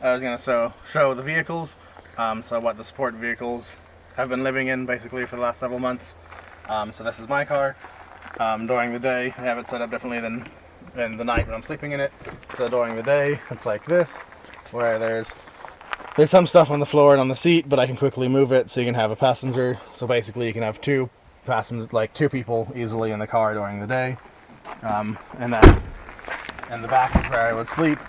I was going to show the vehicles, so what the support vehicles have been living in basically for the last several months. So this is my car. During the day, I have it set up differently than in the night when I'm sleeping in it. So during the day, it's like this, where there's some stuff on the floor and on the seat, but I can quickly move it so you can have a passenger. So basically, you can have two people easily in the car during the day. And then in the back is where I would sleep.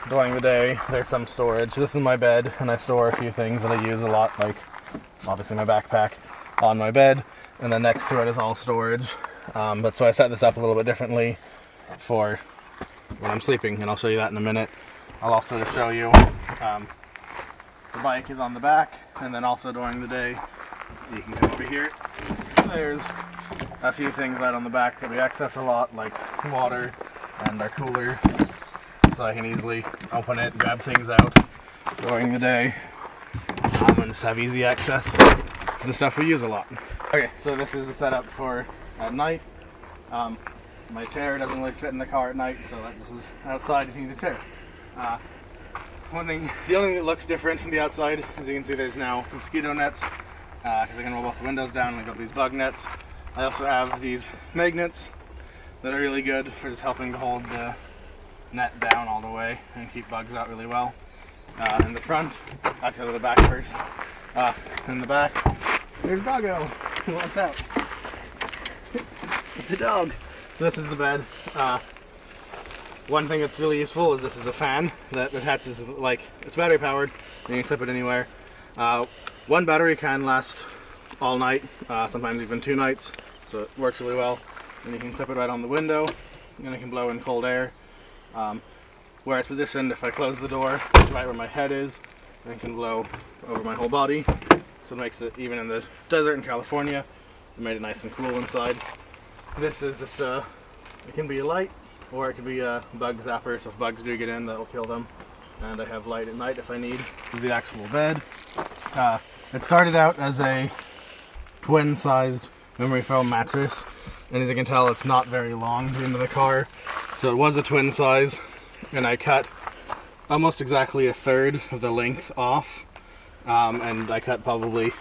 During the day, there's some storage. This is my bed, and I store a few things that I use a lot, like obviously my backpack on my bed, and then next to it is all storage. But so I set this up a little bit differently for when I'm sleeping, and I'll show you that in a minute. I'll also just show you the bike is on the back, and then also during the day, you can come over here. There's a few things right on the back that we access a lot, like water and our cooler. So I can easily open it, grab things out during the day, and just have easy access to the stuff we use a lot. Okay, so this is the setup for at night. My chair doesn't really fit in the car at night, so this is outside if you need a chair. The only thing that looks different from the outside, as you can see, there's now mosquito nets, because I can roll both the windows down and I got these bug nets. I also have these magnets that are really good for just helping to hold the net down all the way and keep bugs out really well. In the front, actually to the back first. In the back, there's Doggo. Who wants out? It's a dog. So this is the bed. One thing that's really useful is this is a fan that attaches, like, it's battery powered. You can clip it anywhere. One battery can last all night, sometimes even 2 nights. So it works really well. And you can clip it right on the window, and it can blow in cold air. Where it's positioned, if I close the door, it's right where my head is, and it can blow over my whole body. So it makes it, even in the desert in California, it made it nice and cool inside. This is just it can be a light, or it can be a bug zapper, so if bugs do get in, that'll kill them. And I have light at night if I need. This is the actual bed. It started out as a twin-sized memory foam mattress, and as you can tell, it's not very long into the car. So it was a twin size, and I cut almost exactly 1/3 of the length off, and I cut probably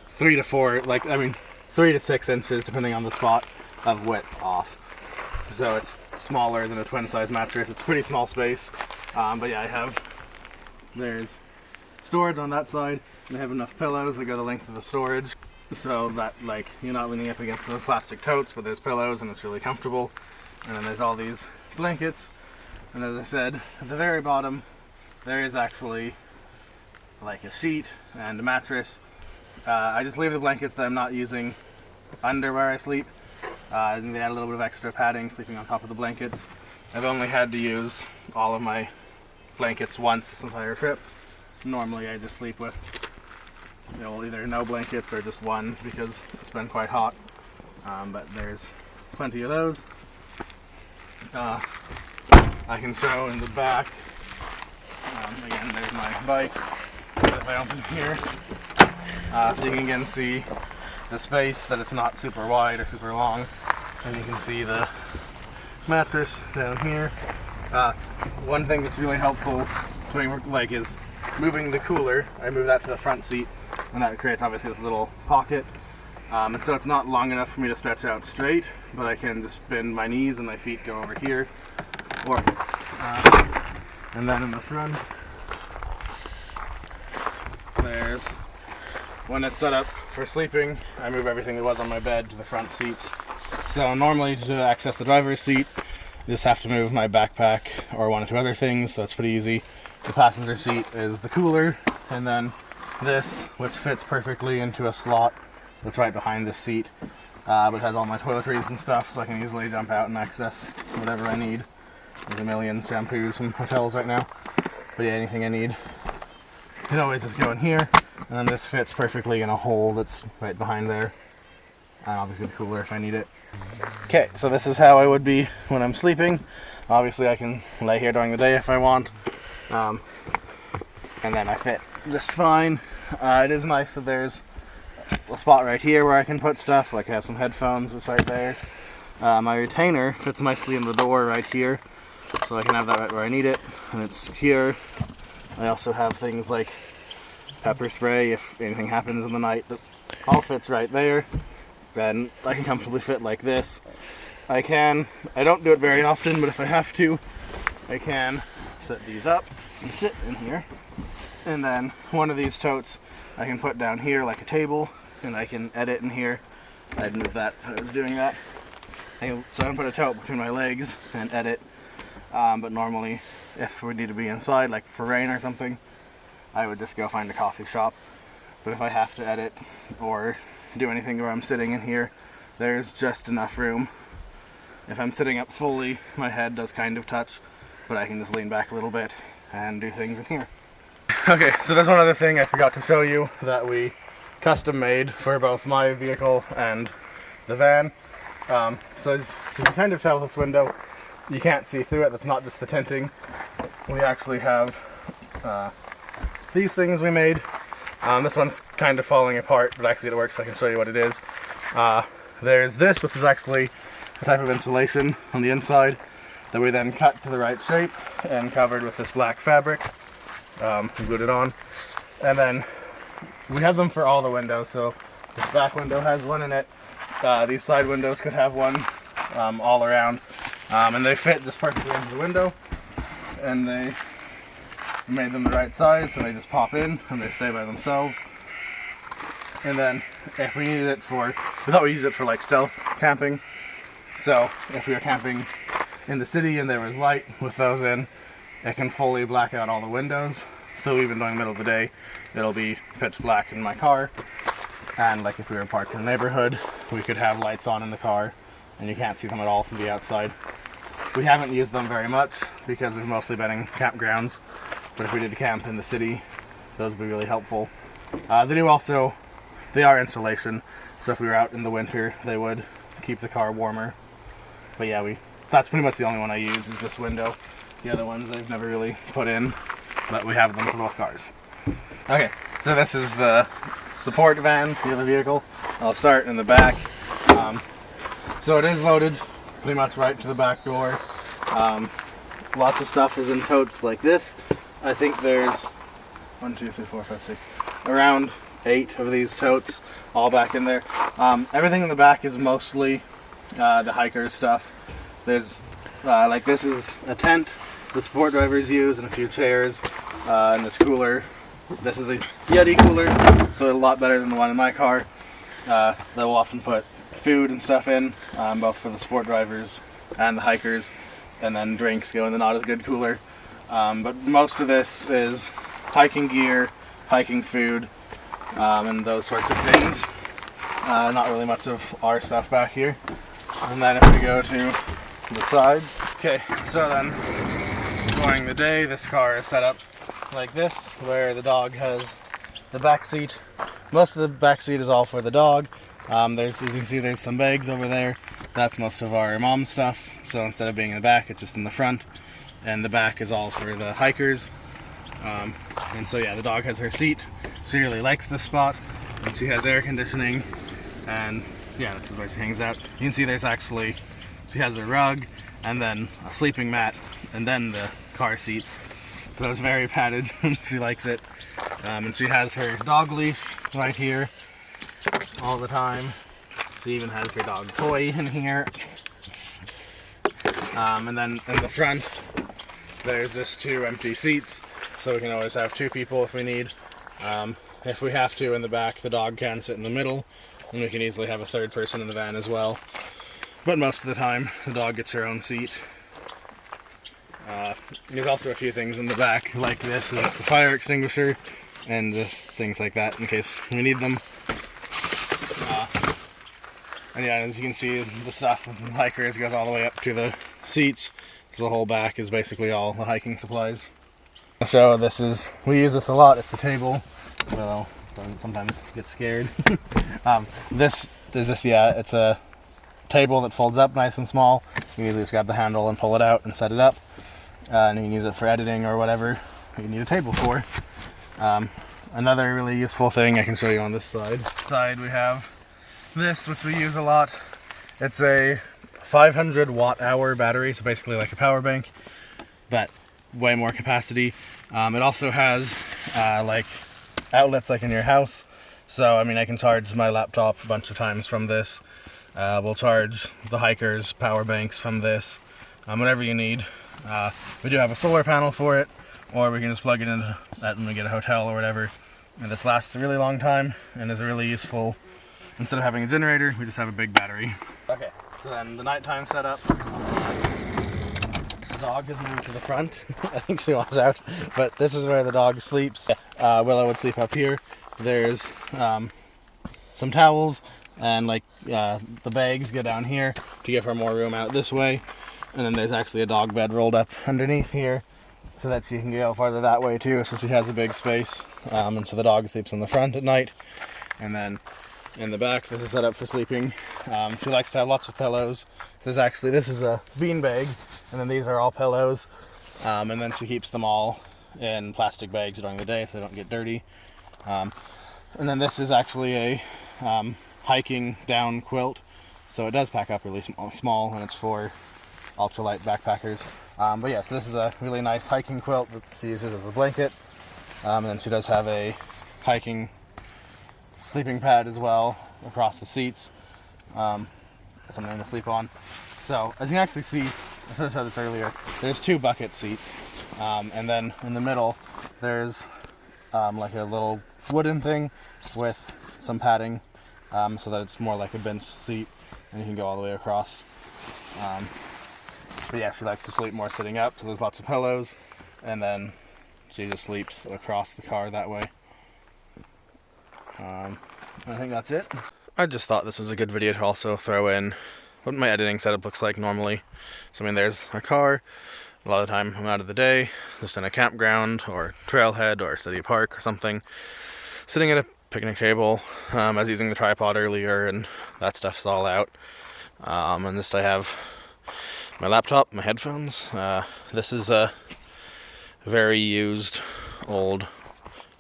3 to 6 inches, depending on the spot, of width off. So it's smaller than a twin size mattress. It's a pretty small space, but yeah, there's storage on that side, and I have enough pillows that go the length of the storage, so that, like, you're not leaning up against the plastic totes, but there's pillows and it's really comfortable. And then there's all these blankets, and as I said, at the very bottom there is actually like a sheet and a mattress. I just leave the blankets that I'm not using under where I sleep, and they add a little bit of extra padding sleeping on top of the blankets. I've only had to use all of my blankets once this entire trip. Normally I just sleep with either no blankets or just one, because it's been quite hot, but there's plenty of those. I can show in the back, again, there's my bike. If I open here, so you can again see the space, that it's not super wide or super long, and you can see the mattress down here. One thing that's really helpful is moving the cooler. I move that to the front seat, and that creates obviously this little pocket. And so it's not long enough for me to stretch out straight, but I can just bend my knees and my feet go over here. And then in the front, there's, when it's set up for sleeping, I move everything that was on my bed to the front seats. So normally to access the driver's seat, you just have to move my backpack or 1 or 2 other things, so it's pretty easy. The passenger seat is the cooler, and then this, which fits perfectly into a slot that's right behind this seat, but it has all my toiletries and stuff, so I can easily jump out and access whatever I need. There's a million shampoos from hotels right now, but yeah, anything I need, you can always just go in here, and then this fits perfectly in a hole that's right behind there, and obviously the cooler if I need it. Okay, so this is how I would be when I'm sleeping. Obviously I can lay here during the day if I want, and then I fit just fine. It is nice that there's a spot right here where I can put stuff, like I have some headphones that's right there. My retainer fits nicely in the door right here, so I can have that right where I need it, and it's secure. I also have things like pepper spray if anything happens in the night. That all fits right there. And I can comfortably fit like this. I don't do it very often, but if I have to, I can set these up and sit in here. And then one of these totes I can put down here like a table, and I can edit in here. I'd move that if I was doing that. So I can put a tote between my legs and edit. But normally, if we need to be inside, like for rain or something, I would just go find a coffee shop. But if I have to edit or do anything where I'm sitting in here, there's just enough room. If I'm sitting up fully, my head does kind of touch, but I can just lean back a little bit and do things in here. Okay, so there's one other thing I forgot to show you that we custom made for both my vehicle and the van. So as you can kind of tell with this window, you can't see through it. That's not just the tinting. We actually have these things we made. This one's kind of falling apart, but actually it works, so I can show you what it is. There's this, which is actually a type of insulation on the inside that we then cut to the right shape and covered with this black fabric. Glued it on. And then we have them for all the windows, so this back window has one in it. These side windows could have one all around. And they fit just perfectly into the window. And they made them the right size, so they just pop in and they stay by themselves. And then if we needed it for, we thought we used it for like stealth camping. So if we were camping in the city and there was light with those in, it can fully black out all the windows. So even during the middle of the day, it'll be pitch black in my car. And like if we were parked in the neighborhood, we could have lights on in the car and you can't see them at all from the outside. We haven't used them very much because we've mostly been in campgrounds. But if we did camp in the city, those would be really helpful. They are insulation. So if we were out in the winter, they would keep the car warmer. But yeah, that's pretty much the only one I use is this window. The other ones I've never really put in, but we have them for both cars. Okay, so this is the support van for the vehicle. I'll start in the back. So it is loaded pretty much right to the back door. Lots of stuff is in totes like this. I think there's 1, 2, 3, 4, 5, 6, around 8 of these totes all back in there. Everything in the back is mostly the hiker's stuff. There's like this is a tent the support drivers use and a few chairs and this cooler. This is a Yeti cooler, so it's a lot better than the one in my car. They will often put food and stuff in, both for the support drivers and the hikers, and then drinks go in the not as good cooler. But most of this is hiking gear, hiking food, and those sorts of things. Not really much of our stuff back here. And then if we go to the sides. Okay, so then during the day, this car is set up like this, where the dog has the back seat. Most of the back seat is all for the dog. As you can see, there's some bags over there. That's most of our mom stuff. So instead of being in the back, it's just in the front. And the back is all for the hikers. And so yeah, the dog has her seat. She really likes this spot. And she has air conditioning. And yeah, that's where she hangs out. You can see she has a rug and then a sleeping mat and then the car seats. So it's very padded and she likes it. And she has her dog leash right here all the time. She even has her dog toy in here. And then in the front, there's just 2 empty seats, so we can always have 2 people if we need. If we have to, in the back, the dog can sit in the middle, and we can easily have a 3rd person in the van as well. But most of the time, the dog gets her own seat. There's also a few things in the back, like this is the fire extinguisher, and just things like that in case we need them. And yeah, as you can see, the stuff from the hikers goes all the way up to the seats. So the whole back is basically all the hiking supplies. So we use this a lot. It's a table, so don't sometimes get scared. It's a table that folds up nice and small. You usually just grab the handle and pull it out and set it up. And you can use it for editing or whatever you need a table for. Another really useful thing I can show you on this side. We have this, which we use a lot. It's a 500 watt hour battery, so basically like a power bank, but way more capacity. It also has like outlets like in your house. So I mean, I can charge my laptop a bunch of times from this. We'll charge the hikers power banks from this. Whatever you need. We do have a solar panel for it, or we can just plug it into that when we get a hotel or whatever. And this lasts a really long time and is really useful. Instead of having a generator, we just have a big battery. Okay, so then the nighttime setup. The dog has moved to the front. I think she wants out, but this is where the dog sleeps. Willow would sleep up here. There's some towels, and like the bags go down here to give her more room out this way. And then there's actually a dog bed rolled up underneath here so that she can go farther that way too, so she has a big space. And so the dog sleeps in the front at night. And then in the back, this is set up for sleeping. She likes to have lots of pillows. So this is a bean bag, and then these are all pillows. And then she keeps them all in plastic bags during the day so they don't get dirty. And then this is actually a hiking down quilt. So it does pack up really small, and it's for ultralight backpackers. But yeah, so this is a really nice hiking quilt that she uses as a blanket. And then she does have a hiking sleeping pad as well across the seats. Something to sleep on. So as you can actually see, I should have said this earlier, there's 2 bucket seats. And then in the middle, there's like a little wooden thing with some padding, so that it's more like a bench seat and you can go all the way across. But yeah, she likes to sleep more sitting up, so there's lots of pillows, and then she just sleeps across the car that way. I think that's it. I just thought this was a good video to also throw in what my editing setup looks like normally. So I mean, there's our car. A lot of the time I'm out of the day, just in a campground or trailhead or city park or something, sitting at a picnic table. I was using the tripod earlier, and that stuff's all out. And just I have my laptop, my headphones. This is a very used old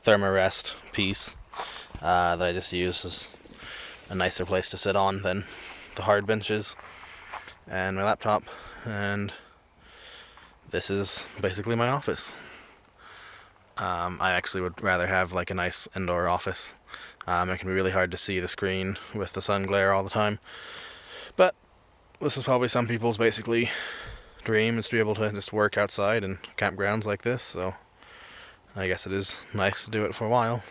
Thermarest piece that I just use as a nicer place to sit on than the hard benches, and my laptop, and this is basically my office. I actually would rather have like a nice indoor office. It can be really hard to see the screen with the sun glare all the time, but this is probably some people's basically dream, is to be able to just work outside in campgrounds like this, so I guess it is nice to do it for a while.